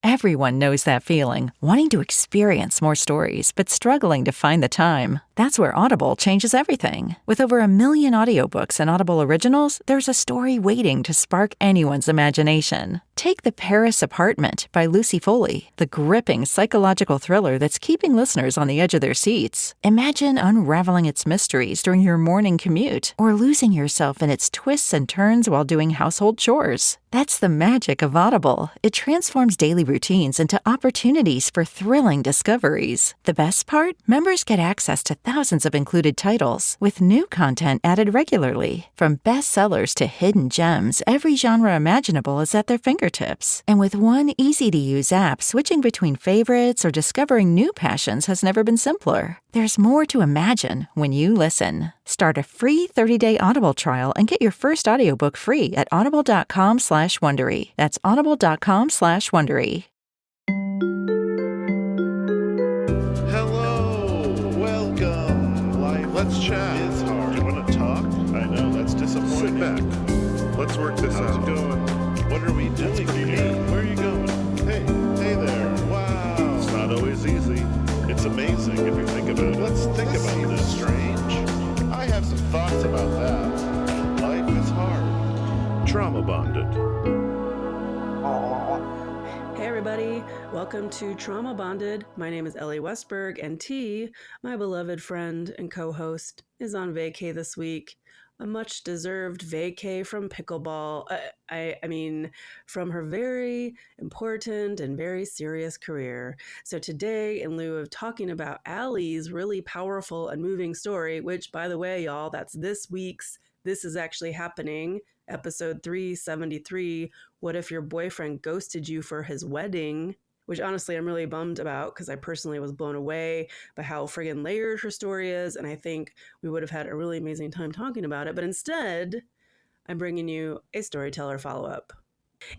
Everyone knows that feeling, wanting to experience more stories, but struggling to find the time. That's where Audible changes everything. With over 1 million audiobooks and Audible originals, there's a story waiting to spark anyone's imagination. Take The Paris Apartment by Lucy Foley, the gripping psychological thriller that's keeping listeners on the edge of their seats. Imagine unraveling its mysteries during your morning commute, or losing yourself in its twists and turns while doing household chores. That's the magic of Audible. It transforms daily routines into opportunities for thrilling discoveries. The best part? Members get access to thousands of included titles, with new content added regularly. From bestsellers to hidden gems, every genre imaginable is at their fingertips. And with one easy-to-use app, switching between favorites or discovering new passions has never been simpler. There's more to imagine when you listen. Start a free 30-day Audible trial and get your first audiobook free at audible.com/Wondery. That's audible.com/Wondery. Hello, welcome. Let's chat. It's hard. You want to talk? I know, that's disappointing. Sit back. Let's work this out. How's it going? What are we doing here? Where are you going? Hey there. Wow. It's not always easy. It's amazing if you think about it. Let's think about this. Strange. I have some thoughts about that. Life is hard. Trauma bonded. Hey everybody, welcome to Trauma Bonded. My name is Elly Westberg, and T, my beloved friend and co-host, is on vacay this week. A much-deserved vacay from pickleball. I mean, from her very important and very serious career. So today, in lieu of talking about Ally's really powerful and moving story, which, by the way, y'all, that's this week's This Is Actually Happening, episode 373, What If Your Boyfriend Ghosted You for His Wedding? Which honestly I'm really bummed about because I personally was blown away by how friggin' layered her story is, and I think we would have had a really amazing time talking about it. But instead, I'm bringing you a Storyteller follow-up.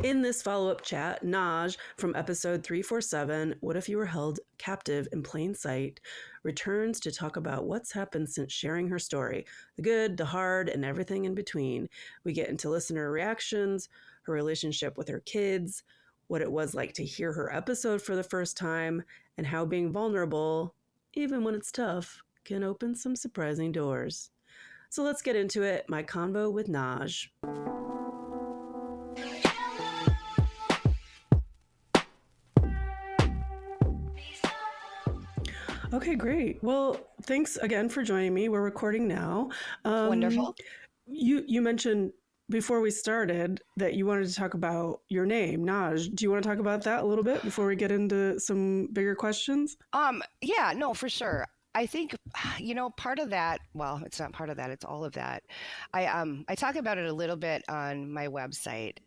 In this follow-up chat, Naazh from episode 347, What If You Were Held Captive in Plain Sight, returns to talk about what's happened since sharing her story, the good, the hard, and everything in between. We get into listener reactions, her relationship with her kids, what it was like to hear her episode for the first time, and how being vulnerable, even when it's tough, can open some surprising doors. So let's get into it, my convo with Naazh. Okay, great. Well, thanks again for joining me. We're recording now. Wonderful. You mentioned before we started that you wanted to talk about your name, Naazh. Do you want to talk about that a little bit before we get into some bigger questions? Yeah, no, for sure. I think, part of that, well, it's not part of that, it's all of that. I talk about it a little bit on my website.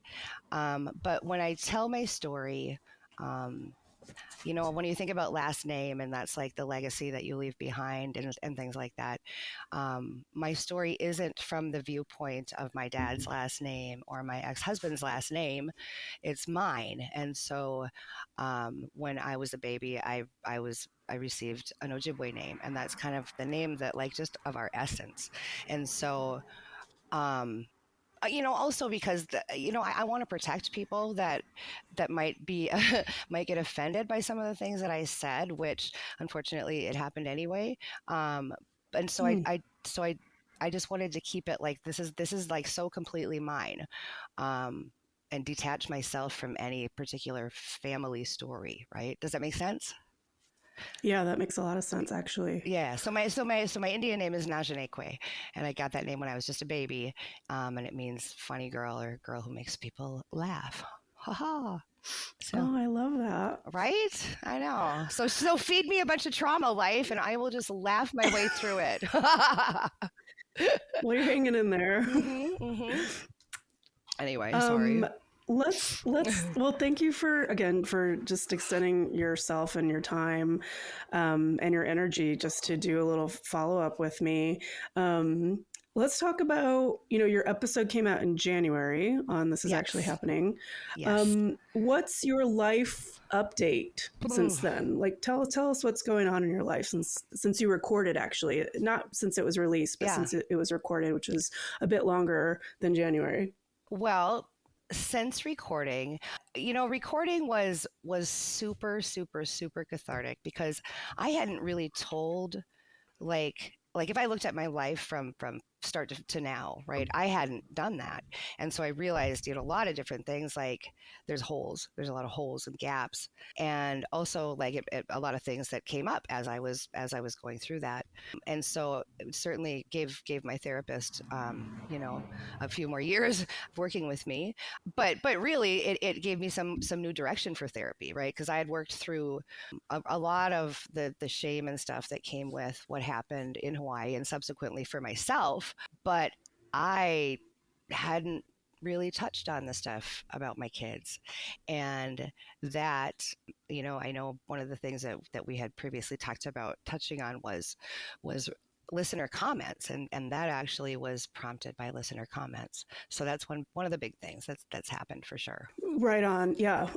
But when I tell my story, when you think about last name and that's like the legacy that you leave behind and things like that, my story isn't from the viewpoint of my dad's last name or my ex-husband's last name. It's mine. And so when I was a baby, I received an Ojibwe name, and that's kind of the name that like just of our essence. And so also because I want to protect people that might be might get offended by some of the things that I said, which unfortunately it happened anyway. And so I just wanted to keep it like this is like so completely mine, and detach myself from any particular family story. Right? Does that make sense? Yeah, that makes a lot of sense, actually. Yeah. So my Indian name is Naazh, and I got that name when I was just a baby, and it means funny girl or girl who makes people laugh. Ha ha. So, oh, I love that. Right? I know. So feed me a bunch of trauma life, and I will just laugh my way through it. Well, you're hanging in there. Mm-hmm, mm-hmm. Anyway, sorry. Let's well, thank you for just extending yourself and your time and your energy just to do a little follow-up with me. Let's talk about, your episode came out in January on This Is Actually Happening. Yes. What's your life update since then? Like, tell us what's going on in your life since you recorded, actually. Not since it was released, but since it was recorded, which was a bit longer than January. Well, since recording, recording was super, super, super cathartic because I hadn't really told like if I looked at my life from start to now, right? I hadn't done that. And so I realized, a lot of different things, like there's a lot of holes and gaps. And also like a lot of things that came up as I was going through that. And so it certainly gave my therapist, a few more years of working with me. But really it gave me some new direction for therapy, right? Because I had worked through a lot of the shame and stuff that came with what happened in Hawaii and subsequently for myself. But I hadn't really touched on the stuff about my kids. And that, I know one of the things that we had previously talked about touching on was listener comments, and that actually was prompted by listener comments. So that's one of the big things that's happened for sure. Right on. Yeah.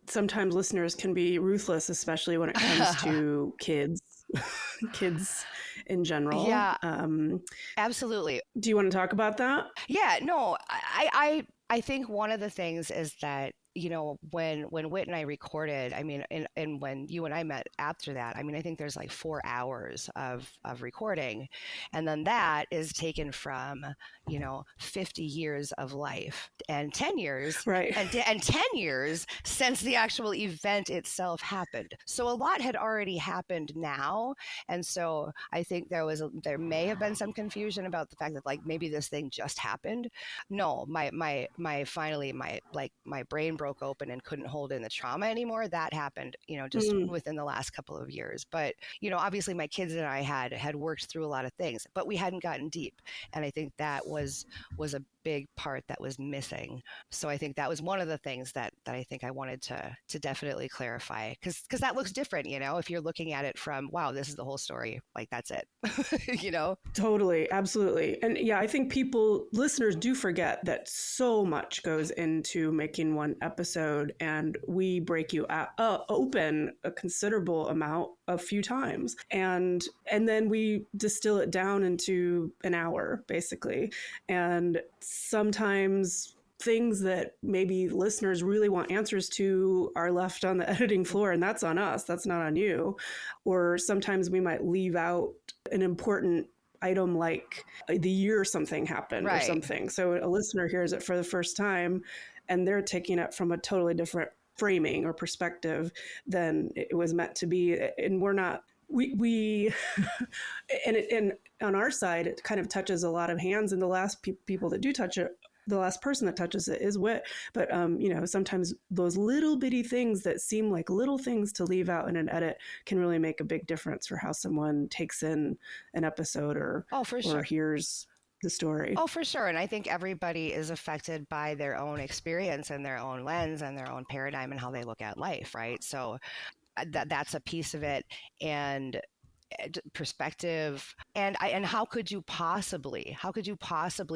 Sometimes listeners can be ruthless, especially when it comes to kids in general. Yeah, absolutely. Do you want to talk about that? Yeah, no, I think one of the things is that, when Whit and I recorded, I mean, and when you and I met after that, I mean, I think there's like 4 hours of recording. And then that is taken from, 50 years of life and 10 years, right? And 10 years since the actual event itself happened. So a lot had already happened now. And so I think there may have been some confusion about the fact that like maybe this thing just happened. No, my brain broke open and couldn't hold in the trauma anymore. That happened, just within the last couple of years. But, obviously my kids and I had worked through a lot of things, but we hadn't gotten deep. And I think that was a big part that was missing. So I think that was one of the things that I think I wanted to definitely clarify, because that looks different, if you're looking at it from, wow, this is the whole story, like that's it. Totally, absolutely. And yeah, I think listeners do forget that so much goes into making one episode, and we break you open a considerable amount a few times, and then we distill it down into an hour basically. And sometimes things that maybe listeners really want answers to are left on the editing floor, and that's on us. That's not on you. Or sometimes we might leave out an important item like the year something happened, right, or something. So a listener hears it for the first time and they're taking it from a totally different framing or perspective than it was meant to be. And we're not, we and on our side, it kind of touches a lot of hands, and the last people that do touch it, the last person that touches it is Whit. But, sometimes those little bitty things that seem like little things to leave out in an edit can really make a big difference for how someone takes in an episode or hears the story. Oh, for sure. And I think everybody is affected by their own experience and their own lens and their own paradigm and how they look at life, right? So that's a piece of it. And perspective, and how could you possibly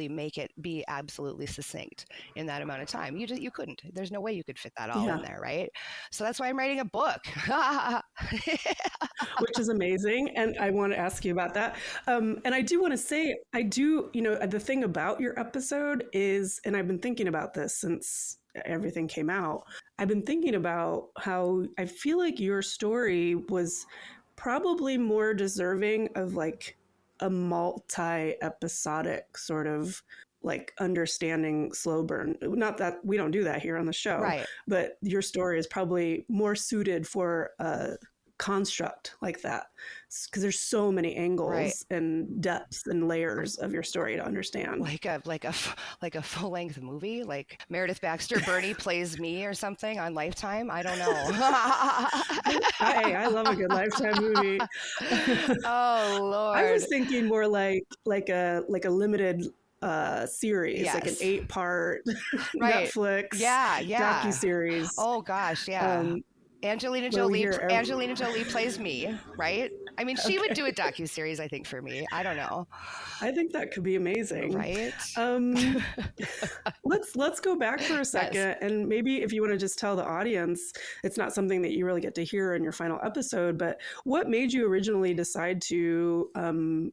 make it be absolutely succinct in that amount of time? You couldn't. There's no way you could fit that all in there, right? So that's why I'm writing a book. Which is amazing, and I want to ask you about that. And I do want to say, the thing about your episode is, and I've been thinking about this since everything came out, I've been thinking about how I feel like your story was probably more deserving of like a multi-episodic sort of like understanding slow burn. Not that we don't do that here on the show, right, but your story is probably more suited for a construct like that, because there's so many angles, right, and depths and layers of your story to understand. Like a full-length movie, like Meredith Baxter Birney plays me or something on Lifetime. I don't know. Hey, I love a good Lifetime movie. Oh Lord! I was thinking more like a limited series, yes, like an 8-part right, Netflix docuseries. Oh gosh, yeah. Angelina Jolie plays me, right? I mean, she would do a docuseries, I think, for me. I don't know. I think that could be amazing. Right? Let's go back for a second. Yes. And maybe if you want to just tell the audience, it's not something that you really get to hear in your final episode, but what made you originally decide to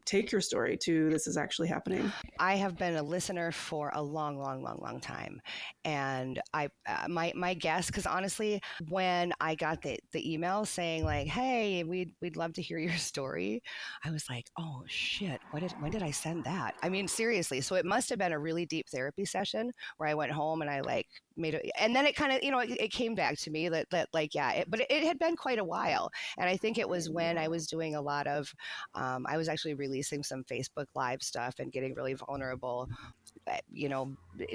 take your story to This Is Actually Happening? I have been a listener for a long time. And my guess, because honestly, when I got the email saying like, hey, we'd love to hear your story, I was like, oh shit, when did I send that? I mean, seriously. So it must have been a really deep therapy session where I went home and I like made it, and then it kind of, it came back to me that like, yeah, but it had been quite a while. And I think it was when I was doing a lot of, I was actually releasing some Facebook Live stuff and getting really vulnerable,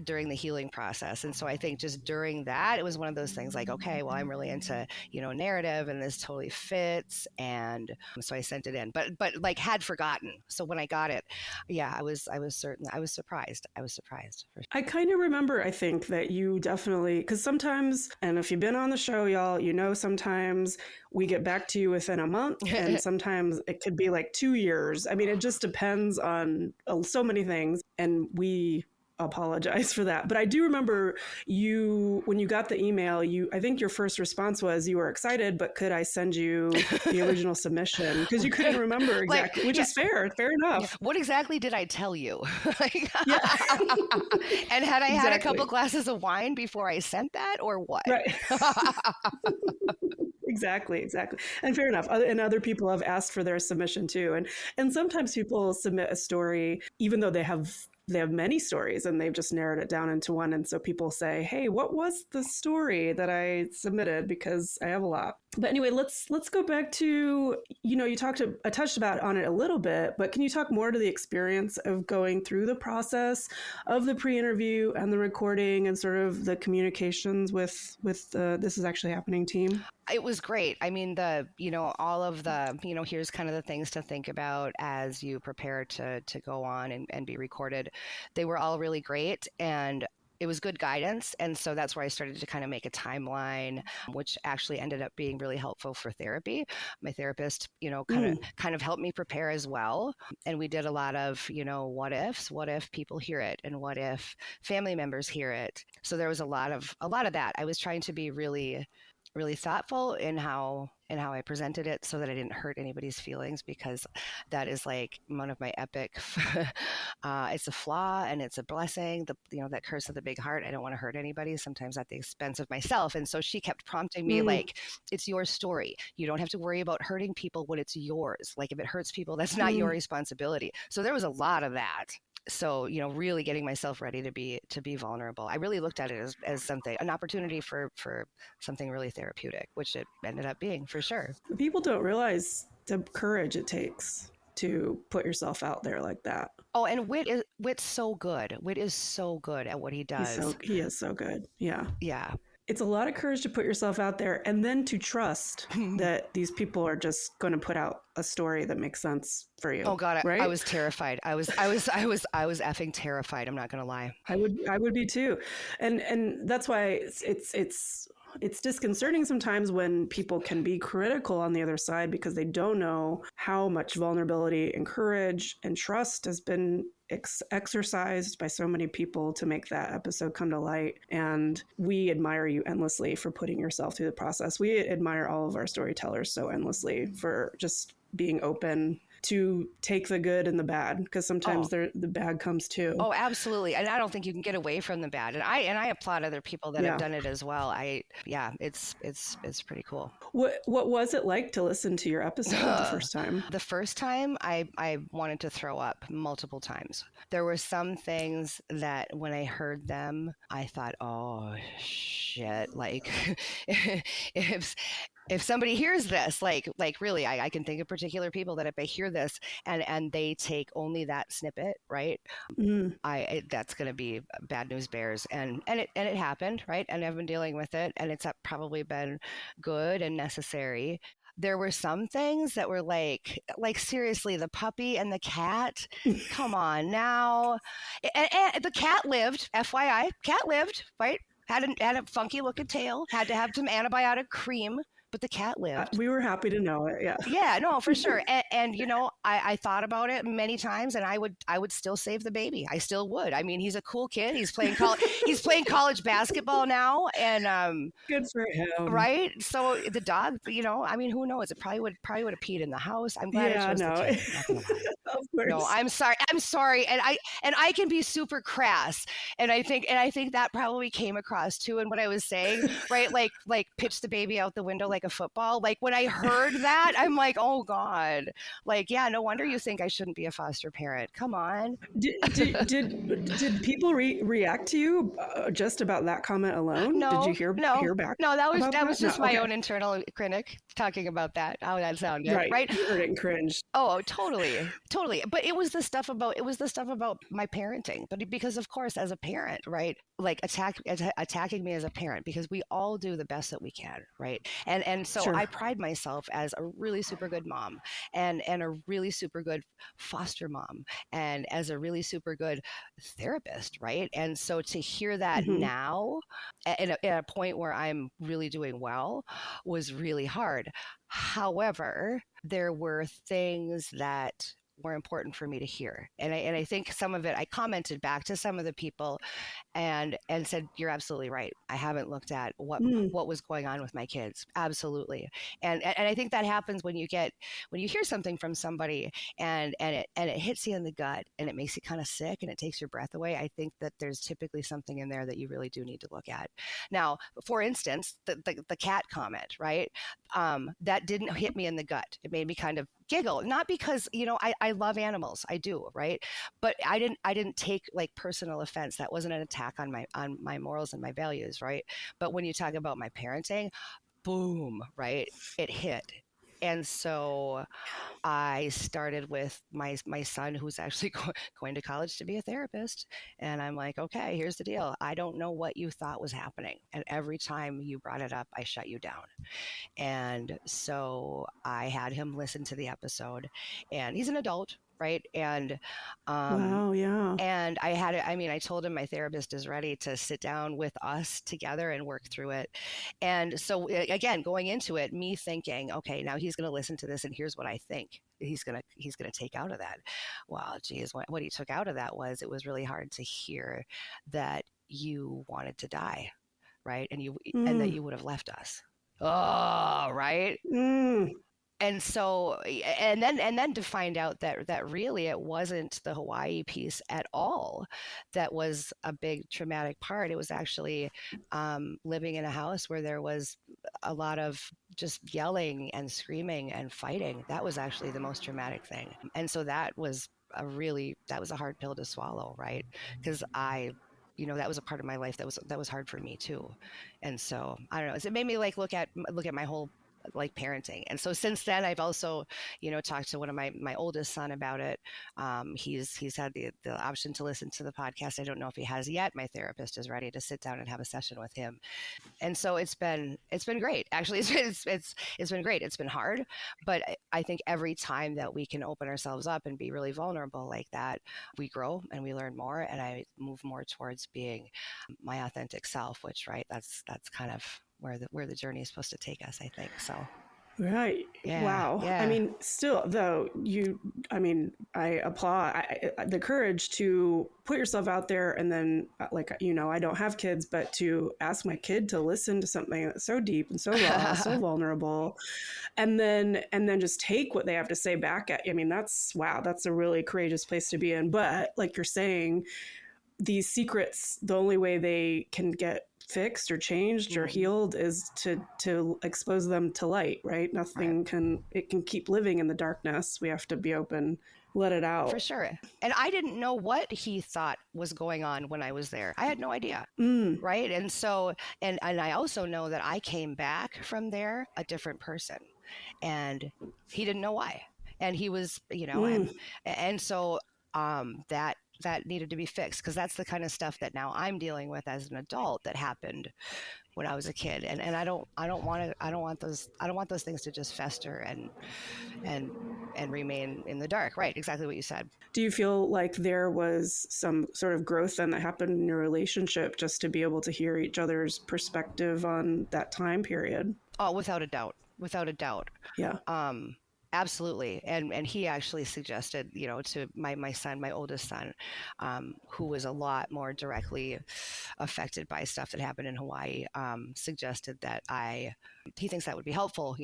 during the healing process. And so I think just during that, it was one of those things like, okay, well, I'm really into, narrative and this totally fits. And so I sent it in, but like had forgotten. So when I got it, yeah, I was surprised. I kind of remember, I think that you definitely, because sometimes, and if you've been on the show, y'all, sometimes we get back to you within a month and sometimes it could be like 2 years. I mean, it just depends on so many things. And we apologize for that. But I do remember when you got the email, I think your first response was you were excited, but could I send you the original submission? Because you couldn't remember exactly, which is fair enough. What exactly did I tell you? And had I had a couple glasses of wine before I sent that, or what? Right. Exactly. And fair enough. And other people have asked for their submission too. And sometimes people submit a story, even though they have many stories and they've just narrowed it down into one. And so people say, hey, what was the story that I submitted? Because I have a lot. But anyway, let's go back to, you touched about on it a little bit, but can you talk more to the experience of going through the process of the pre-interview and the recording and sort of the communications with This Is Actually Happening team? It was great. I mean, all of the, here's kind of the things to think about as you prepare to go on and be recorded. They were all really great. And it was good guidance. And so that's where I started to kind of make a timeline, which actually ended up being really helpful for therapy. My therapist, kind of helped me prepare as well. And we did a lot of, what ifs, what if people hear it? And what if family members hear it? So there was a lot of that. I was trying to be really, really thoughtful in how I presented it so that I didn't hurt anybody's feelings, because that is like one of my epic, it's a flaw and it's a blessing. That curse of the big heart. I don't want to hurt anybody, sometimes at the expense of myself. And so she kept prompting me like, it's your story. You don't have to worry about hurting people when it's yours. Like if it hurts people, that's not your responsibility. So there was a lot of that. So, really getting myself ready to be vulnerable. I really looked at it as something, an opportunity for something really therapeutic, which it ended up being for sure. People don't realize the courage it takes to put yourself out there like that. Oh, and Whit's so good. Whit is so good at what he does. He is so good. Yeah. Yeah. It's a lot of courage to put yourself out there and then to trust that these people are just going to put out a story that makes sense for you. Oh God, right? I was terrified. I was effing terrified. I'm not going to lie. I would be too. And that's why it's disconcerting sometimes when people can be critical on the other side, because they don't know how much vulnerability and courage and trust has been exercised by so many people to make that episode come to light. And we admire you endlessly for putting yourself through the process. We admire all of our storytellers so endlessly for just being open to take the good and the bad, because sometimes the bad comes too. Oh, absolutely. And I don't think you can get away from the bad. And I applaud other people that have done it as well. It's pretty cool. What was it like to listen to your episode the first time? The first time I wanted to throw up multiple times. There were some things that when I heard them, I thought, oh shit, like if somebody hears this, like really, I can think of particular people that if they hear this and they take only that snippet, right? That's going to be bad news bears. And it happened, right? And I've been dealing with it, and it's probably been good and necessary. There were some things that were like seriously, the puppy and the cat, come on now. And the cat lived, FYI, cat lived, right? Had a funky looking tail, had to have some antibiotic cream, but the cat lived. We were happy to know it. Yeah. Yeah, no, for sure. And I thought about it many times, and I would still save the baby. I still would. I mean, he's a cool kid. He's playing college basketball now, and Good for him. right. So the dog, I mean, who knows? It probably would have peed in the house. I'm glad I chose the kid. Not gonna lie. Of course. No, I'm sorry, and I can be super crass, and I think that probably came across too in what I was saying, right? Like pitch the baby out the window like a football. Like when I heard that, I'm like, oh God, like yeah, no wonder you think I shouldn't be a foster parent. Come on. Did people react to you just about that comment alone? No, Did you hear back? No, that was just my Okay. own internal critic talking about that, how that sounded, right? You heard it and cringed. Oh, totally. But it was the stuff about my parenting. But because of course, as a parent, right? Like attacking me as a parent, because we all do the best that we can, right? And so Sure. I pride myself as a really super good mom, and a really super good foster mom, and as a really super good therapist, right? And so to hear that Mhm. now, at a point where I'm really doing well, was really hard. However, there were things that were important for me to hear. And I think some of it, I commented back to some of the people and said, you're absolutely right. I haven't looked at what was going on with my kids. Absolutely. And I think that happens when you hear something from somebody and it hits you in the gut and it makes you kind of sick and it takes your breath away. I think that there's typically something in there that you really do need to look at. Now, for instance, the cat comment, right? That didn't hit me in the gut. It made me kind of giggle, not because, I love animals. I do. Right. But I didn't take like personal offense. That wasn't an attack on my morals and my values. Right. But when you talk about my parenting, boom, right. It hit. And so I started with my son, who's actually going to college to be a therapist. And I'm like, okay, here's the deal. I don't know what you thought was happening. And every time you brought it up, I shut you down. And so I had him listen to the episode, and he's an adult, right? And Wow, yeah. and I told him my therapist is ready to sit down with us together and work through it. And so again, going into it, me thinking, okay, now he's going to listen to this, and here's what I think he's going to take out of that. Well, geez, what he took out of that was, it was really hard to hear that you wanted to die, right? And that you would have left us. Oh, right. And so, and then to find out that really it wasn't the Hawaii piece at all that was a big traumatic part. It was actually living in a house where there was a lot of just yelling and screaming and fighting. That was actually the most traumatic thing. And so that was a hard pill to swallow, right? Because that was a part of my life that was hard for me too. And so I don't know. It made me like look at my whole like parenting. And so since then, I've also, talked to one of my oldest son about it. He's had the option to listen to the podcast. I don't know if he has yet. My therapist is ready to sit down and have a session with him. And so it's been great. Actually, it's been great. It's been hard, but I think every time that we can open ourselves up and be really vulnerable like that, we grow and we learn more. And I move more towards being my authentic self, which, right, that's kind of where the journey is supposed to take us, I think. So right. Yeah, Wow. yeah. I mean, still though, I applaud the courage to put yourself out there, and then I don't have kids, but to ask my kid to listen to something that's so deep and so raw, so vulnerable, and then just take what they have to say back at you. I mean, that's a really courageous place to be in. But like you're saying, these secrets, the only way they can get fixed or changed or healed is to expose them to light, right? Nothing can keep living in the darkness. We have to be open, let it out. For sure. And I didn't know what he thought was going on when I was there. I had no idea. Right. And so, and I also know that I came back from there a different person, and he didn't know why. And he was, and so that needed to be fixed, because that's the kind of stuff that now I'm dealing with as an adult that happened when I was a kid. And I don't want those things to just fester and remain in the dark. Right. Exactly what you said. Do you feel like there was some sort of growth then that happened in your relationship just to be able to hear each other's perspective on that time period? Oh, without a doubt. Without a doubt. Yeah. Absolutely. And he actually suggested, to my son, my oldest son, who was a lot more directly affected by stuff that happened in Hawaii, suggested that he thinks that would be helpful,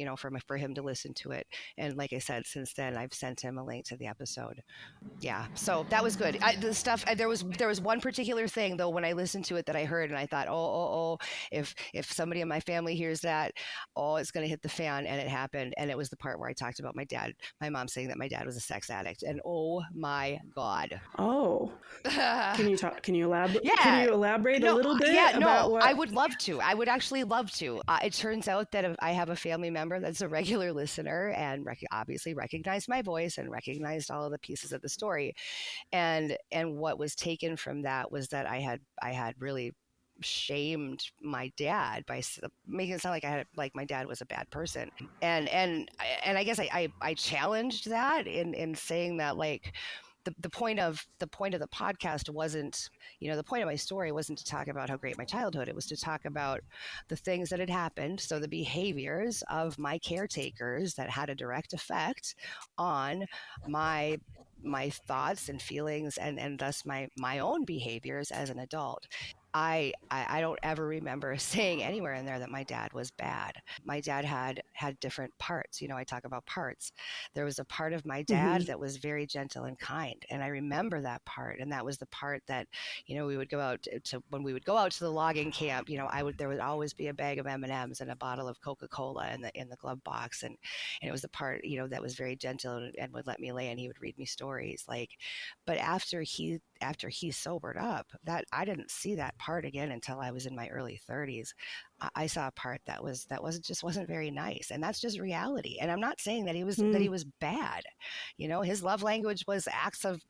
for him to listen to it. And like I said, since then, I've sent him a link to the episode. Yeah, so that was good. There was one particular thing though when I listened to it that I heard and I thought, oh, if somebody in my family hears that, it's going to hit the fan, and it happened. And it was the part where I talked about my mom saying that my dad was a sex addict, and oh my God. Oh, can you elaborate? Yeah. Can you elaborate a little bit? Yeah, about what... I would love to. I would actually love to. It turns out that I have a family member that's a regular listener and obviously recognized my voice and recognized all of the pieces of the story. And what was taken from that was that I had really shamed my dad by making it sound like my dad was a bad person. And I guess I challenged that in saying that, like, the point of the podcast wasn't, the point of my story wasn't to talk about how great my childhood. It was to talk about the things that had happened. So the behaviors of my caretakers that had a direct effect on my thoughts and feelings and thus my own behaviors as an adult. I don't ever remember saying anywhere in there that my dad was bad. My dad had different parts. I talk about parts. There was a part of my dad that was very gentle and kind. And I remember that part. And that was the part that, we would go out to, when we would go out to the logging camp, there would always be a bag of M&Ms and a bottle of Coca-Cola in the glove box. And it was the part, that was very gentle and would let me lay, and he would read me stories. But after he sobered up, that I didn't see that part again until I was in my early 30s. I saw a part that wasn't very nice, and that's just reality. And I'm not saying that he was bad. His love language was acts of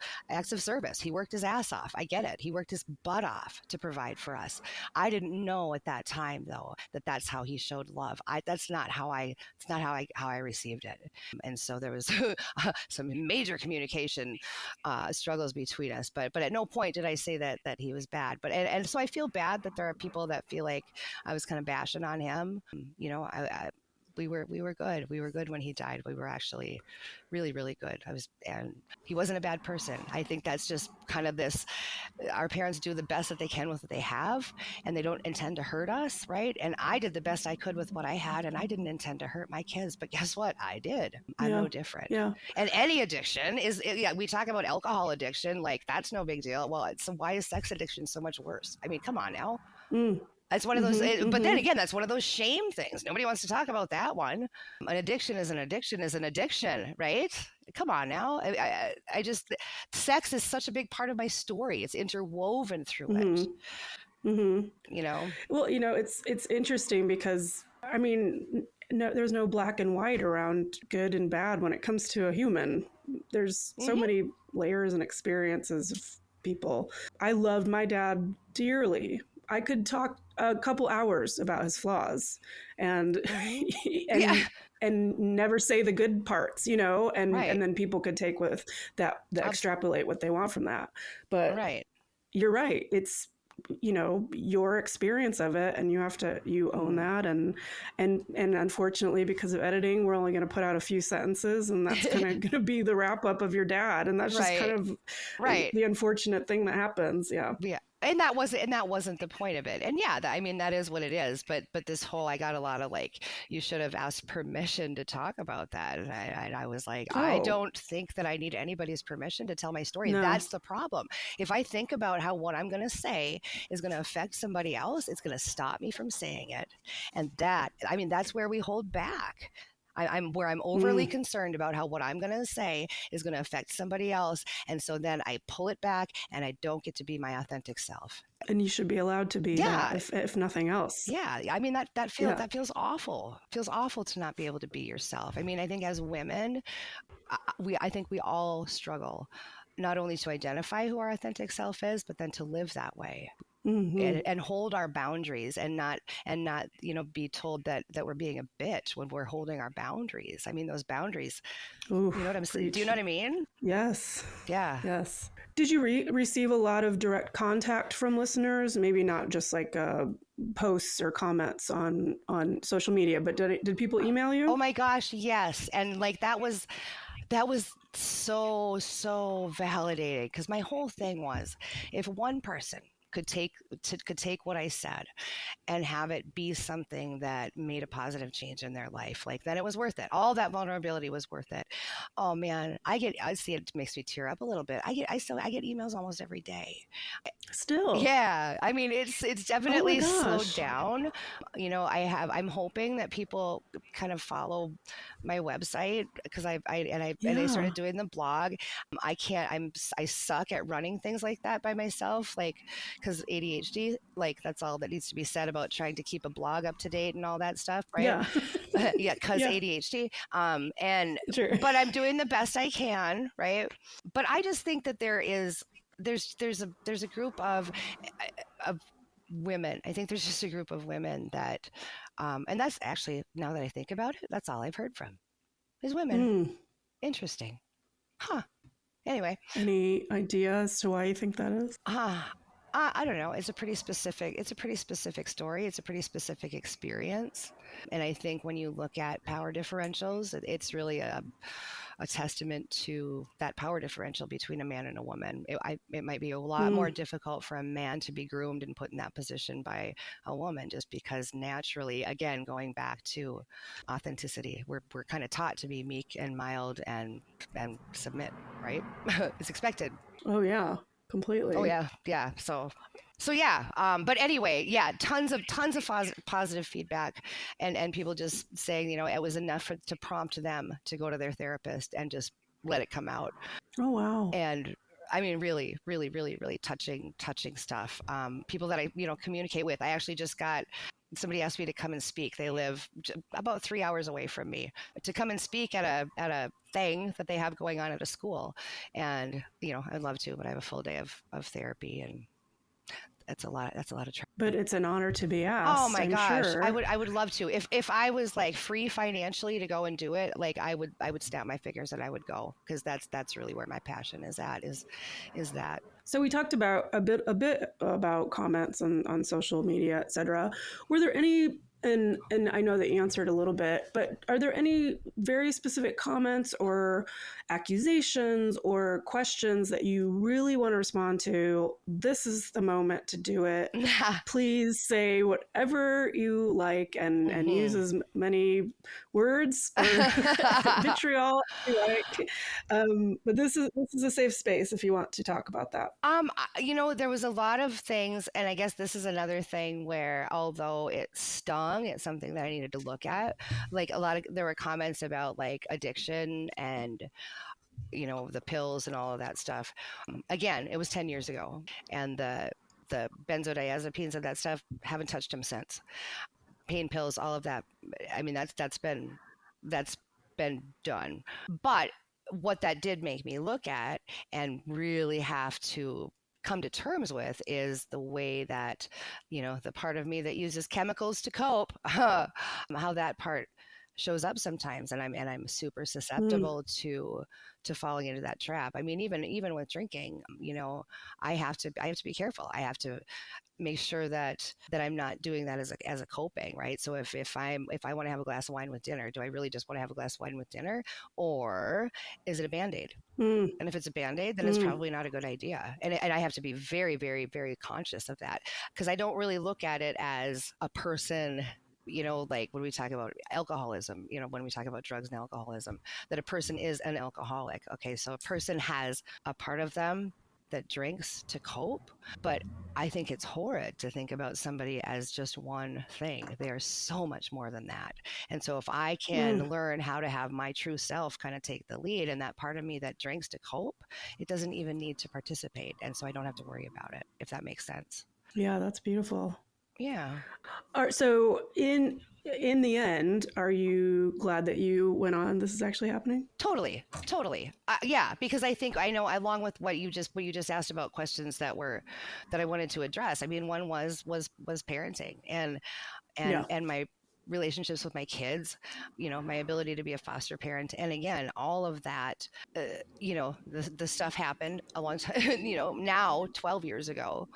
service. He worked his ass off. I get it. He worked his butt off to provide for us. I didn't know at that time though that that's how he showed love. That's not how I received it. And so there was some major communication struggles between us. But at no point did I say that he was bad. And so I feel bad that there are people that feel like I was kind of bashing on him. We were good. We were good when he died. We were actually really, really good. And he wasn't a bad person. I think that's just kind of this, our parents do the best that they can with what they have, and they don't intend to hurt us, right? And I did the best I could with what I had, and I didn't intend to hurt my kids, but guess what? I did. I'm no different. Yeah. And any addiction we talk about alcohol addiction, like that's no big deal. Well, why is sex addiction so much worse? I mean, come on now. That's one of those, but then again, that's one of those shame things. Nobody wants to talk about that one. An addiction is an addiction, right? Come on now. I just, sex is such a big part of my story. It's interwoven through it. Well, it's interesting because, I mean, no, there's no black and white around good and bad when it comes to a human. There's so many layers and experiences of people. I loved my dad dearly. I could talk a couple hours about his flaws and never say the good parts, and then people could take with that, extrapolate what they want from that. But you're right. It's, your experience of it, and you own that. And unfortunately, because of editing, we're only going to put out a few sentences, and that's kind of going to be the wrap up of your dad. And that's just kind of the unfortunate thing that happens. Yeah. And that wasn't the point of it. And that is what it is. But this whole, I got a lot of you should have asked permission to talk about that. And I was like, I don't think that I need anybody's permission to tell my story. No. That's the problem. If I think about how what I'm going to say is going to affect somebody else, it's going to stop me from saying it. And that's where we hold back. I'm overly concerned about how what I'm going to say is going to affect somebody else. And so then I pull it back and I don't get to be my authentic self. And you should be allowed to be that, if nothing else. Yeah. I mean, that feels awful. It feels awful to not be able to be yourself. I mean, I think as women, I think we all struggle not only to identify who our authentic self is, but then to live that way. and hold our boundaries and not, be told that we're being a bitch when we're holding our boundaries. I mean, those boundaries, Ooh, you know what I'm saying? Do you know what I mean? Yes. Yeah. Yes. Did you receive a lot of direct contact from listeners? Maybe not just like posts or comments on social media, but did people email you? Oh my gosh, yes. And like that was so validating, because my whole thing was, if one person could take what I said and have it be something that made a positive change in their life, like, then it was worth it. All that vulnerability was worth it. Oh man, I see, it makes me tear up a little bit. I get emails almost every day. Still? Yeah, I mean, it's definitely slowed down. I'm hoping that people kind of follow my website, because I started doing the blog. I suck at running things like that by myself, like, because ADHD, like, that's all that needs to be said about trying to keep a blog up to date and all that stuff, right? Yeah. Yeah, because ADHD. Sure. But I'm doing the best I can, right? But I just think that there's a group of women. I think there's just a group of women that, and that's actually, now that I think about it, that's all I've heard from is women. Interesting. Huh. Anyway. Any idea as to why you think that is? I don't know. It's a pretty specific story. It's a pretty specific experience. And I think when you look at power differentials, it's really a testament to that power differential between a man and a woman. It might be a lot more difficult for a man to be groomed and put in that position by a woman, just because naturally, again, going back to authenticity, we're kind of taught to be meek and mild and submit, right? It's expected. Oh yeah, completely. Oh yeah. So yeah, but anyway, yeah, tons of positive feedback, and people just saying, it was enough to prompt them to go to their therapist and just let it come out. Oh wow. And I mean, really, really, really, really touching stuff. People that I communicate with. I actually just got somebody asked me to come and speak. They live about 3 hours away from me, to come and speak at a thing that they have going on at a school. And I'd love to, but I have a full day of therapy, and that's a lot of trouble. But it's an honor to be asked. Oh my gosh. Sure. I would love to. If I was like free financially to go and do it, like I would snap my fingers and I would go, because that's really where my passion is at, is that. So we talked about a bit about comments on social media, etc. Were there any, and I know that you answered a little bit, but are there any very specific comments or accusations or questions that you really want to respond to? This is the moment to do it. Please say whatever you like and use as many words or vitriol as you like. But this is a safe space if you want to talk about that. There was a lot of things, and I guess this is another thing where, although it stung, it's something that I needed to look at. Like there were comments about like addiction and the pills and all of that stuff. Again, it was 10 years ago, and the benzodiazepines and that stuff, haven't touched them since. Pain pills, all of that. I mean, that's been done. But what that did make me look at and really have to come to terms with is the way that, the part of me that uses chemicals to cope, how that part shows up sometimes, and I'm super susceptible to falling into that trap. I mean, even with drinking, I have to be careful. I have to make sure that I'm not doing that as a coping, right? So if I want to have a glass of wine with dinner, do I really just want to have a glass of wine with dinner, or is it a Band-Aid? And if it's a Band-Aid, then it's probably not a good idea. And I have to be very, very, very conscious of that, because I don't really look at it as a person, like when we talk about alcoholism, when we talk about drugs and alcoholism, that a person is an alcoholic. Okay, so a person has a part of them that drinks to cope, but I think it's horrid to think about somebody as just one thing. They're so much more than that. And so if I can learn how to have my true self kind of take the lead, and that part of me that drinks to cope, it doesn't even need to participate. And so I don't have to worry about it, if that makes sense. Yeah, that's beautiful. Yeah. So in the end, are you glad that you went on This Is Actually Happening? Totally. Yeah, because I know along with what you just asked about questions that I wanted to address. I mean, one was parenting and Yeah. my relationships with my kids, my ability to be a foster parent. And again, all of that, the stuff happened a long time, now 12 years ago.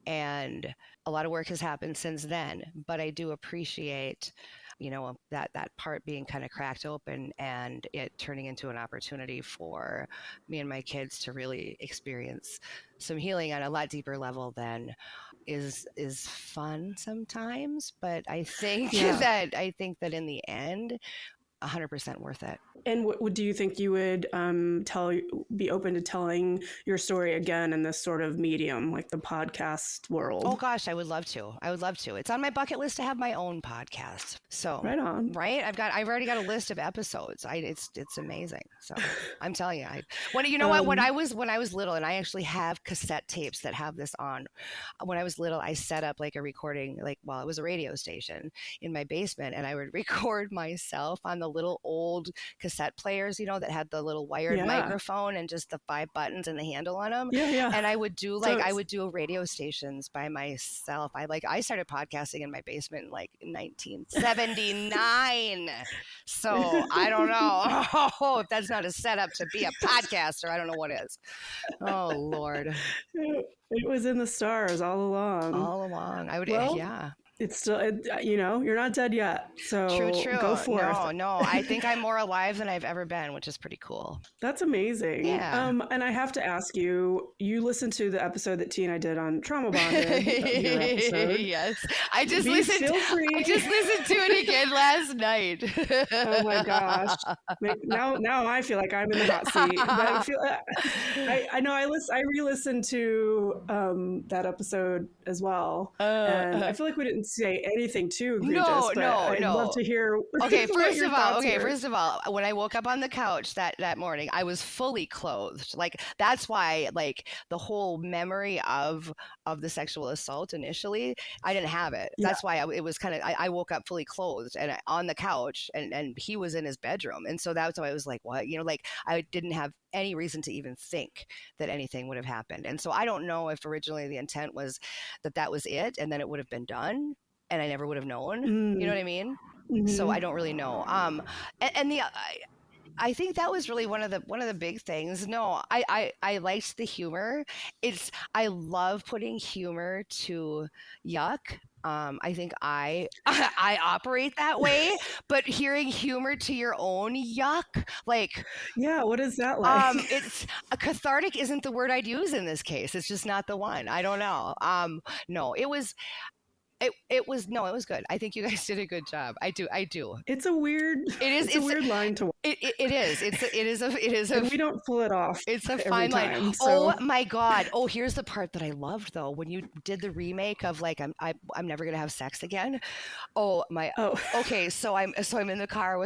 And a lot of work has happened since then, but I do appreciate, that part being kind of cracked open and it turning into an opportunity for me and my kids to really experience some healing on a lot deeper level than is fun sometimes. But I think that in the end, 100% worth it. And what do you think you would be open to telling your story again in this sort of medium, like the podcast world? Oh gosh, I would love to. It's on my bucket list to have my own podcast. So right on. Right? I've already got a list of episodes. It's amazing. So I'm telling you, when I was little, and I actually have cassette tapes that have this on. When I was little, I set up like a recording, it was a radio station in my basement, and I would record myself on the little old cassette players, that had the little wired microphone and just the 5 buttons and the handle on them. Yeah. And I would do radio stations by myself. I started podcasting in my basement in 1979. So I don't know if that's not a setup to be a podcaster. I don't know what is. Oh Lord. It was in the stars all along. I would, yeah. It's still, you're not dead yet. So true. Go forth. No. I think I'm more alive than I've ever been, which is pretty cool. That's amazing. Yeah. And I have to ask you listened to the episode that T and I did on Trauma Bonded. Yes. I just listened to it again last night. Oh my gosh. Now I feel like I'm in the hot seat. But I know I re-listened to that episode as well. And I feel like we didn't say anything too egregious. I'd love to hear. Okay, first of all, when I woke up on the couch that morning, I was fully clothed. That's why, the whole memory of the sexual assault initially, I didn't have it. Yeah. That's why it was kind of. I woke up fully clothed and on the couch, and he was in his bedroom, and so that's why I was like, what? I didn't have any reason to even think that anything would have happened. And so I don't know if originally the intent was that was it, and then it would have been done, and I never would have known. You know what I mean? Mm-hmm. So I don't really know. I think that was really one of the big things. No, I liked the humor. I love putting humor to yuck. I think I operate that way, but hearing humor to your own yuck, what is that like? It's cathartic isn't the word I'd use in this case. It's just not the one. I don't know. No, it was good. I think you guys did a good job. I do. It's a weird weird line to walk. It is. And we don't pull it off. It's a fine line. So. Oh my God. Oh, here's the part that I loved though. When you did the remake of I'm never gonna have sex again. Oh my. Oh. Okay. So I'm in the car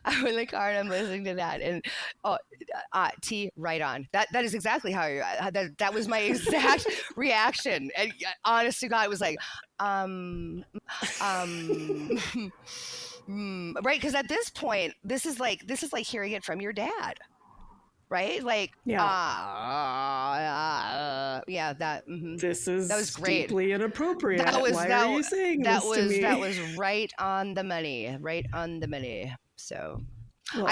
I'm in the car and I'm listening to that and T right on. That is exactly how that was my exact reaction. And honest to God, it was like. Right, because at this point, this is like hearing it from your dad, right? This is that was great. Deeply inappropriate. Why are you saying this to me? That was right on the money. So. Well,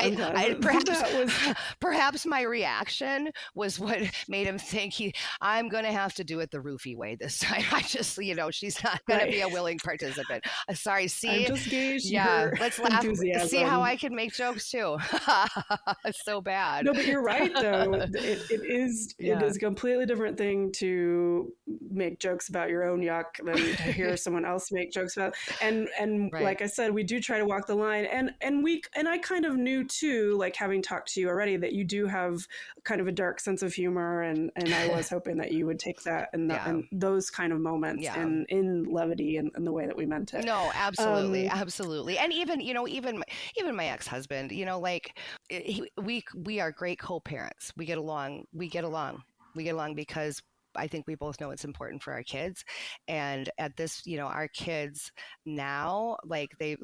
Perhaps my reaction was what made him think I'm going to have to do it the roofie way this time. I just, she's not going to be a willing participant. Sorry, see? I just gauged let's laugh. Enthusiasm. See how I can make jokes too. It's so bad. No, but you're right though. It is a completely different thing to make jokes about your own yuck than to hear someone else make jokes about. And right. Like I said, we do try to walk the line, and I kind of knew too, having talked to you already, that you do have kind of a dark sense of humor, and I was hoping that you would take that and those kind of moments in levity and the way that we meant it. No, absolutely, absolutely. And even my ex-husband, we are great co-parents. We get along because I think we both know it's important for our kids. And at this, our kids now, like they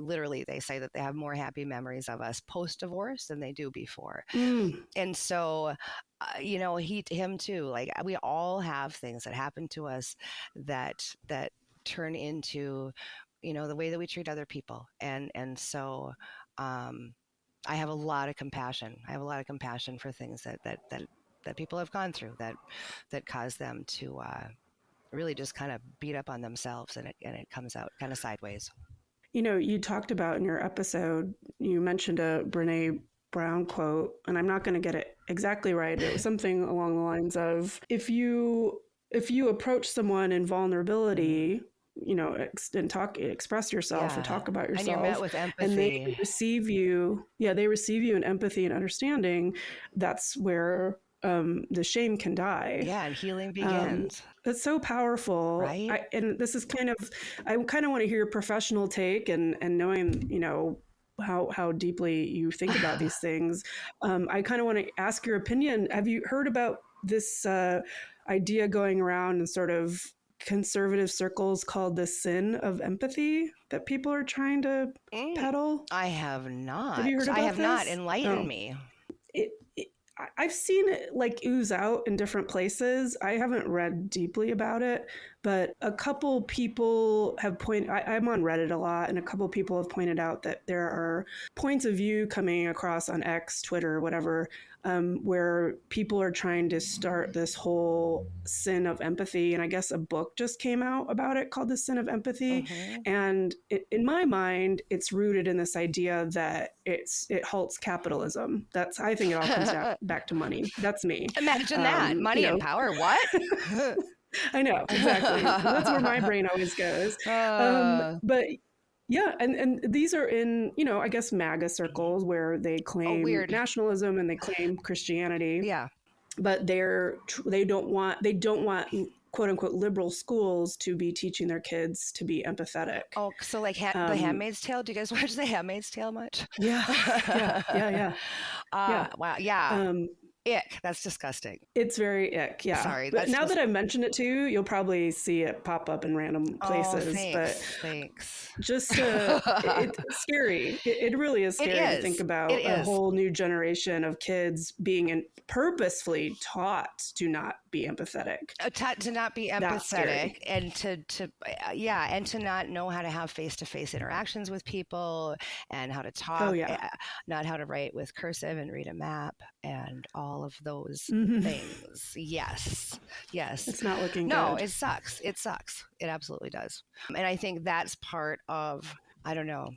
say that they have more happy memories of us post-divorce than they do before. And so, him too, like we all have things that happen to us that turn into, the way that we treat other people. And so, I have a lot of compassion. I have a lot of compassion for things that people have gone through that cause them to really just kind of beat up on themselves, and it comes out kind of sideways. You talked about in your episode, you mentioned a Brene Brown quote, and I'm not going to get it exactly right. It was something along the lines of, if you approach someone in vulnerability, and express yourself or talk about yourself, and you're met with empathy, and they receive you in empathy and understanding, that's where the shame can die. Yeah, and healing begins. That's so powerful, right? And this is I kind of want to hear your professional take and knowing, how deeply you think about these things. I kind of want to ask your opinion. Have you heard about this idea going around in sort of conservative circles called the sin of empathy that people are trying to peddle? I have not. Have you heard about this? I have not. Enlighten me. I've seen it like ooze out in different places. I haven't read deeply about it, but a couple people have I'm on Reddit a lot, and a couple people have pointed out that there are points of view coming across on X, Twitter, whatever, where people are trying to start this whole sin of empathy. And I guess a book just came out about it called The Sin of Empathy. And in my mind, it's rooted in this idea that it halts capitalism. I think it all comes back to money. That's me. Imagine that. Money and power. What? I know, exactly. That's where my brain always goes. But yeah, and these are in, I guess MAGA circles where they claim nationalism and they claim Christianity. Yeah. But they don't want quote unquote liberal schools to be teaching their kids to be empathetic. Oh, so like The Handmaid's Tale? Do you guys watch The Handmaid's Tale much? Yeah. Wow. Yeah. Ick. That's disgusting. It's very ick. Yeah. Sorry. But now that I've mentioned it to you, you'll probably see it pop up in random places. Oh, thanks. But thanks. Just it's scary. It really is scary to think about a whole new generation of kids being purposefully taught to not be empathetic. To not be empathetic, and to not know how to have face-to-face interactions with people, and how to talk, not how to write with cursive and read a map, and all of those things. Yes. It's not looking good. No, it sucks. It absolutely does. And I think that's part of, I don't know.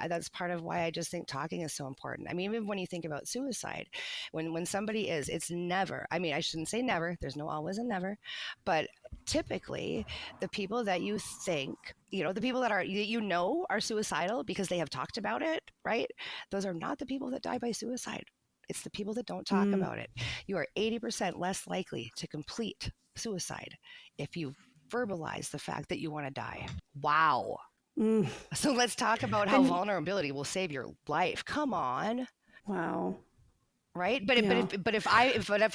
That's part of why I just think talking is so important. I mean, even when you think about suicide, when somebody it's never, I shouldn't say never, there's no always and never, but typically the people that you think, the people that are suicidal because they have talked about it, right? Those are not the people that die by suicide. It's the people that don't talk about it. You are 80% less likely to complete suicide if you verbalize the fact that you want to die. Wow. So let's talk about how vulnerability will save your life. Come on. Wow. Right. But if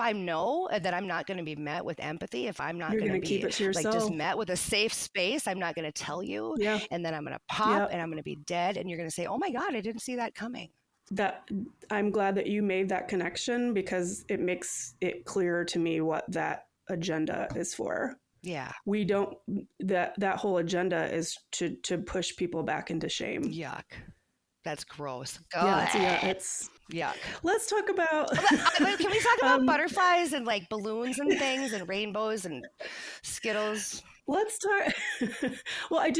I know that I'm not going to be met with empathy, if I'm not going to be keep it to yourself, just met with a safe space, I'm not going to tell you. Yeah. And then I'm going to pop and I'm going to be dead. And you're going to say, oh my God, I didn't see that coming. That I'm glad that you made that connection, because it makes it clear to me what that agenda is for. Yeah. We don't, that whole agenda is to push people back into shame. Yuck. That's gross. It's yuck. Let's talk about, can we talk about butterflies and like balloons and things and rainbows and Skittles? Let's talk. Well, I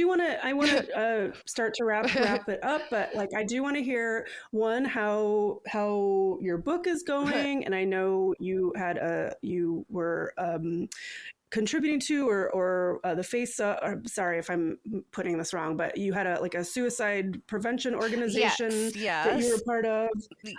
want to start to wrap it up, but like I do want to hear how your book is going, and I know you were contributing to, or the face. Sorry if I'm putting this wrong, but you had a suicide prevention organization that you were part of,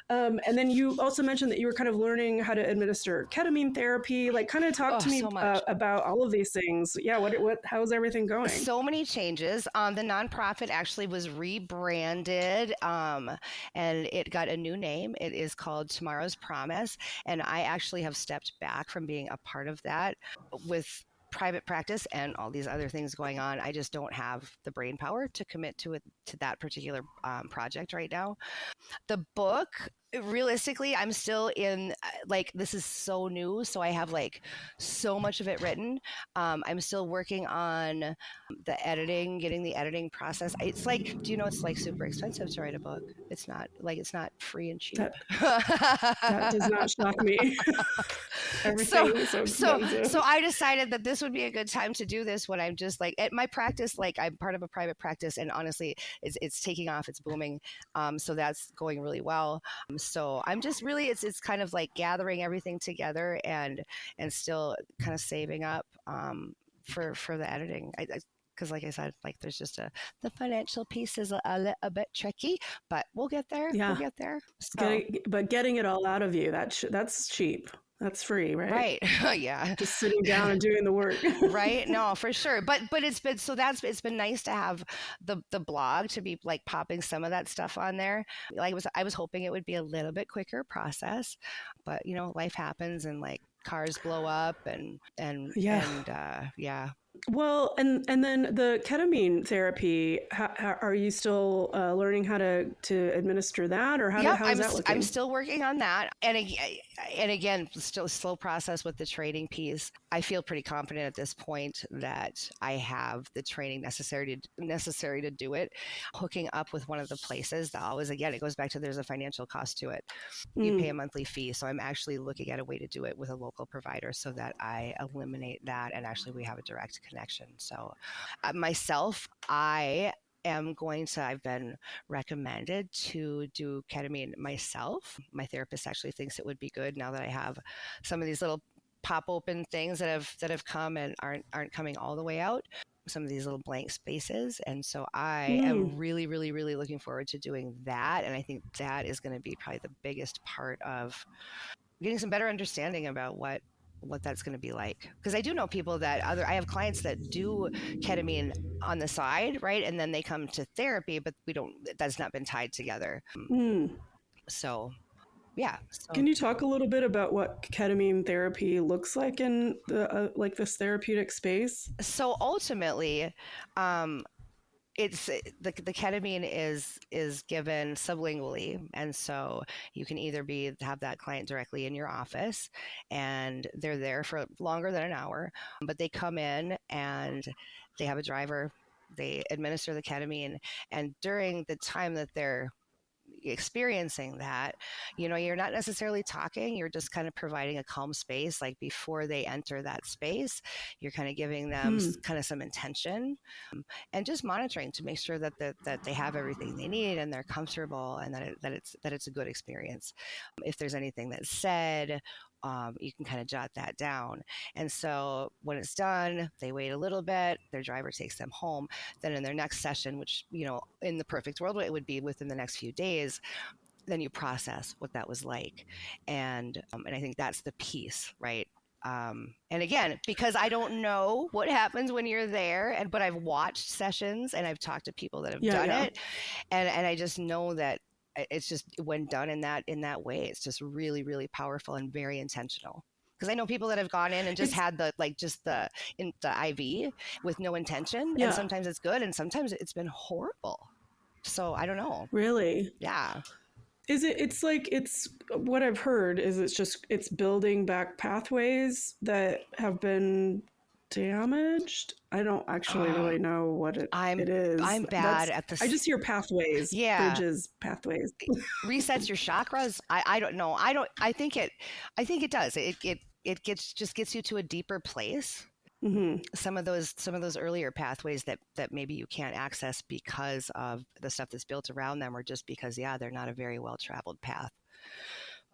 and then you also mentioned that you were kind of learning how to administer ketamine therapy. Like, kind of talk to me about all of these things. Yeah, how's everything going? So many changes. The nonprofit actually was rebranded, and it got a new name. It is called Tomorrow's Promise, and I actually have stepped back from being a part of that with private practice and all these other things going on. I just don't have the brain power to commit to that particular project right now. The book, realistically, I'm still in, like, this is so new, so I have like so much of it written. I'm still working on the editing, getting the editing process. It's like, do you know, it's like super expensive to write a book. It's not free and cheap. That does not shock me. Everything is so expensive. So I decided that this would be a good time to do this when I'm just like at my practice, like I'm part of a private practice, and honestly, it's taking off, it's booming. So that's going really well. So I'm just really, it's kind of like gathering everything together and still kind of saving up for the editing. Because like I said, like there's just the financial piece is a little bit tricky, but we'll get there. Yeah. We'll get there. So. But getting it all out of you, that's cheap. That's free, right? Right. Yeah. Just sitting down and doing the work. Right. No, for sure. But it's been nice to have the blog to be like popping some of that stuff on there. Like I was hoping it would be a little bit quicker process, but you know, life happens and like cars blow up and yeah. Well, and then the ketamine therapy, how are you still learning how to administer that, or how's that looking? I'm still working on that. And again, still a slow process with the training piece. I feel pretty confident at this point that I have the training necessary to do it. Hooking up with one of the places, that always, again, it goes back to there's a financial cost to it. You pay a monthly fee. So I'm actually looking at a way to do it with a local provider so that I eliminate that, and actually we have a direct connection. So myself, I've been recommended to do ketamine myself. My therapist actually thinks it would be good now that I have some of these little pop open things that have come and aren't coming all the way out. Some of these little blank spaces. And so I am really, really, really looking forward to doing that. And I think that is going to be probably the biggest part of getting some better understanding about what that's going to be like. Because I do know people I have clients that do ketamine on the side, right? And then they come to therapy, but that's not been tied together. So, yeah. So. Can you talk a little bit about what ketamine therapy looks like in the like this therapeutic space? So ultimately, it's the ketamine is given sublingually, and so you can either have that client directly in your office, and they're there for longer than an hour, but they come in and they have a driver, they administer the ketamine, and during the time that they're experiencing that, you're not necessarily talking, you're just kind of providing a calm space. Like before they enter that space, you're kind of giving them kind of some intention, and just monitoring to make sure that they have everything they need and they're comfortable, and that it's a good experience. If there's anything that's said, you can kind of jot that down. And so when it's done, they wait a little bit, their driver takes them home. Then in their next session, which, in the perfect world, it would be within the next few days, then you process what that was like. And I think that's the piece, right? And again, because I don't know what happens when you're there, but I've watched sessions and I've talked to people that have done it. And I just know that it's just, when done in that way, it's just really, really powerful and very intentional. Because I know people that have gone in and just had the IV with no intention, and sometimes it's good and sometimes it's been horrible. So I don't know. Really? Yeah. It's what I've heard is it's building back pathways that have been damaged. I don't actually really know what it is. I'm bad at this. I just hear pathways. Yeah. Bridges, pathways. Resets your chakras. I don't know. I think it does. It gets you to a deeper place. Mm-hmm. Some of those earlier pathways that maybe you can't access because of the stuff that's built around them, or just because they're not a very well traveled path.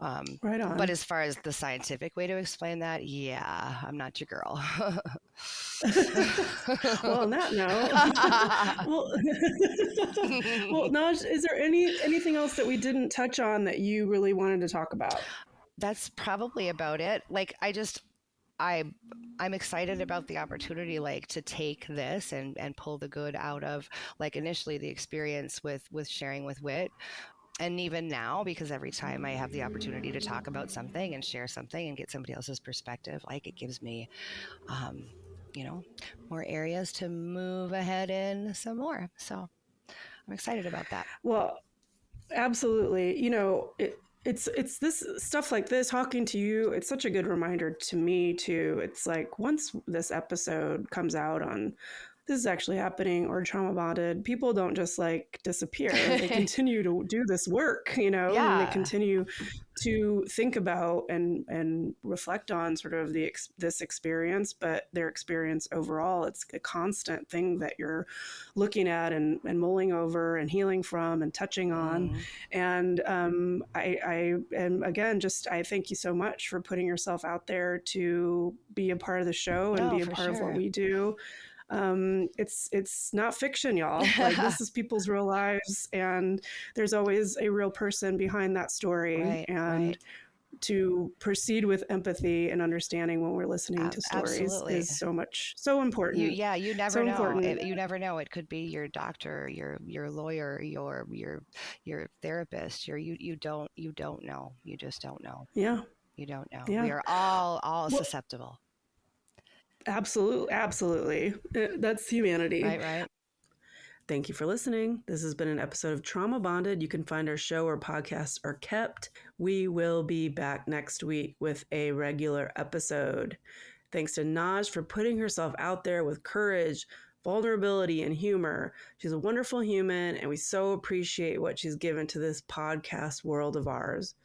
Right on. But as far as the scientific way to explain that, yeah, I'm not your girl. Well, on that note, well, Naazh, is there anything else that we didn't touch on that you really wanted to talk about? That's probably about it. Like, I'm excited about the opportunity, like, to take this and pull the good out of, like, initially the experience with sharing with Whit. And even now, because every time I have the opportunity to talk about something and share something and get somebody else's perspective, like, it gives me, more areas to move ahead in some more. So I'm excited about that. Well, absolutely. It's this stuff like this, talking to you, it's such a good reminder to me too. It's like, once this episode comes out on this is actually happening or trauma bonded, people don't just like disappear. They continue to do this work, and they continue to think about and reflect on sort of this experience, but their experience overall. It's a constant thing that you're looking at and mulling over and healing from and touching on. And I again, I thank you so much for putting yourself out there to be a part of the show and be a part of what we do. It's not fiction, y'all. Like, this is people's real lives, and there's always a real person behind that story. To proceed with empathy and understanding when we're listening to stories is so important. You never know. You never know. It could be your doctor, your lawyer, your therapist. You don't know. You just don't know. Yeah. You don't know. Yeah. We are all susceptible. Absolutely. That's humanity. Right. Thank you for listening. This has been an episode of Trauma Bonded. You can find our show where podcasts are kept. We will be back next week with a regular episode. Thanks to Naazh for putting herself out there with courage, vulnerability, and humor. She's a wonderful human, and we so appreciate what she's given to this podcast world of ours.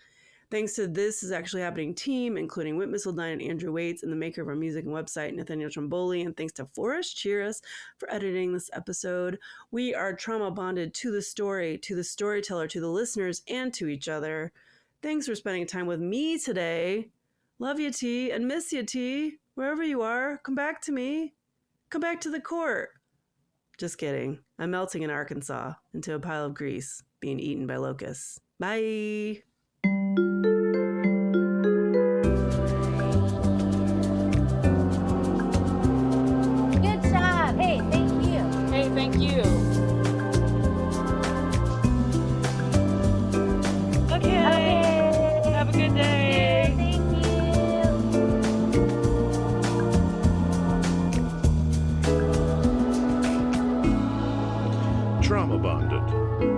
Thanks to This Is Actually Happening team, including Whit, Missildine, and Andrew Waits, and the maker of our music and website, Nathaniel Tromboli, and thanks to Forrest, Chiras, for editing this episode. We are trauma bonded to the story, to the storyteller, to the listeners, and to each other. Thanks for spending time with me today. Love you, T, and miss you, T. Wherever you are, come back to me. Come back to the court. Just kidding. I'm melting in Arkansas into a pile of grease, being eaten by locusts. Bye. Thank you. Okay. Have a good day. Thank you. Trauma Bonded.